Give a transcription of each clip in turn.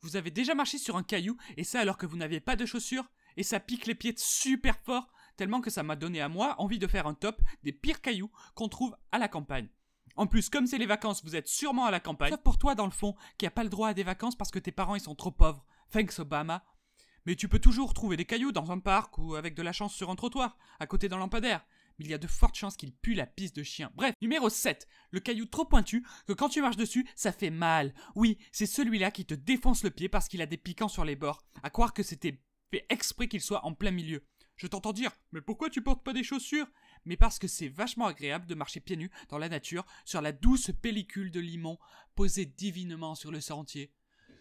Vous avez déjà marché sur un caillou, et ça alors que vous n'aviez pas de chaussures, et ça pique les pieds super fort, tellement que ça m'a donné à moi envie de faire un top des pires cailloux qu'on trouve à la campagne. En plus, comme c'est les vacances, vous êtes sûrement à la campagne, sauf pour toi dans le fond, qui a pas le droit à des vacances parce que tes parents ils sont trop pauvres. Thanks Obama. Mais tu peux toujours trouver des cailloux dans un parc ou avec de la chance sur un trottoir, à côté d'un lampadaire. Mais il y a de fortes chances qu'il pue la pisse de chien. Bref, numéro 7, le caillou trop pointu que quand tu marches dessus, ça fait mal. Oui, c'est celui-là qui te défonce le pied parce qu'il a des piquants sur les bords. À croire que c'était fait exprès qu'il soit en plein milieu. Je t'entends dire, mais pourquoi tu portes pas des chaussures? Mais parce que c'est vachement agréable de marcher pieds nus dans la nature sur la douce pellicule de limon posée divinement sur le sentier.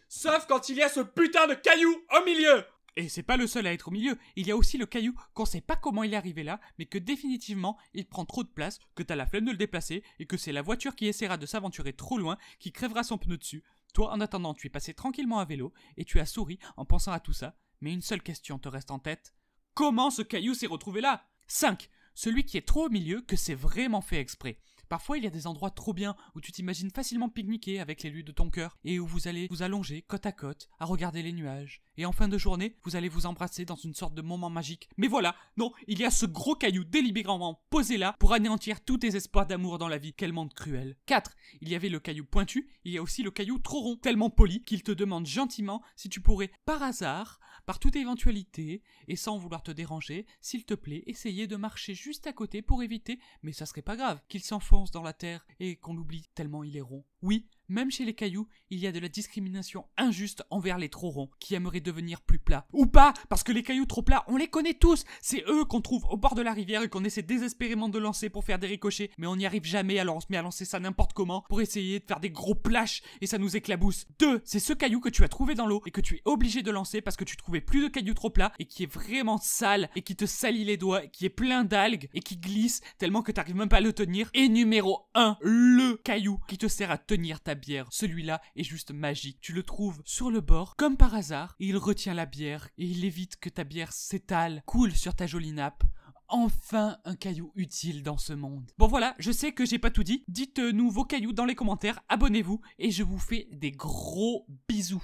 Sauf quand il y a ce putain de caillou au milieu! Et c'est pas le seul à être au milieu, il y a aussi le caillou qu'on sait pas comment il est arrivé là, mais que définitivement il prend trop de place, que t'as la flemme de le déplacer, et que c'est la voiture qui essaiera de s'aventurer trop loin qui crèvera son pneu dessus. Toi, en attendant, tu es passé tranquillement à vélo, et tu as souri en pensant à tout ça, mais une seule question te reste en tête. Comment ce caillou s'est retrouvé là? 5. Celui qui est trop au milieu que c'est vraiment fait exprès. Parfois, il y a des endroits trop bien où tu t'imagines facilement pique-niquer avec l'élu de ton cœur et où vous allez vous allonger côte à côte à regarder les nuages. Et en fin de journée, vous allez vous embrasser dans une sorte de moment magique. Mais voilà, non, il y a ce gros caillou délibérément posé là pour anéantir tous tes espoirs d'amour dans la vie. Quel monde cruel. 4. Il y avait le caillou pointu, il y a aussi le caillou trop rond, tellement poli qu'il te demande gentiment si tu pourrais, par hasard, par toute éventualité, et sans vouloir te déranger, s'il te plaît, essayer de marcher juste à côté pour éviter, mais ça serait pas grave, qu'il s'enfonce dans la terre et qu'on l'oublie tellement il est rond. Oui, même chez les cailloux, il y a de la discrimination injuste envers les trop ronds, qui aimeraient devenir plus plats. Ou pas, parce que les cailloux trop plats, on les connaît tous. C'est eux qu'on trouve au bord de la rivière et qu'on essaie désespérément de lancer pour faire des ricochets, mais on n'y arrive jamais, alors on se met à lancer ça n'importe comment pour essayer de faire des gros plash et ça nous éclabousse. 2. C'est ce caillou que tu as trouvé dans l'eau et que tu es obligé de lancer parce que tu trouvais plus de cailloux trop plats et qui est vraiment sale et qui te salit les doigts, et qui est plein d'algues et qui glisse tellement que t'arrives même pas à le tenir. Et numéro 1, le caillou qui te sert à tenir ta bière. Celui-là est juste magique. Tu le trouves sur le bord, comme par hasard, et il retient la bière, et il évite que ta bière s'étale, coule sur ta jolie nappe. Enfin un caillou utile dans ce monde. Bon voilà, je sais que j'ai pas tout dit. Dites-nous vos cailloux dans les commentaires, abonnez-vous, et je vous fais des gros bisous.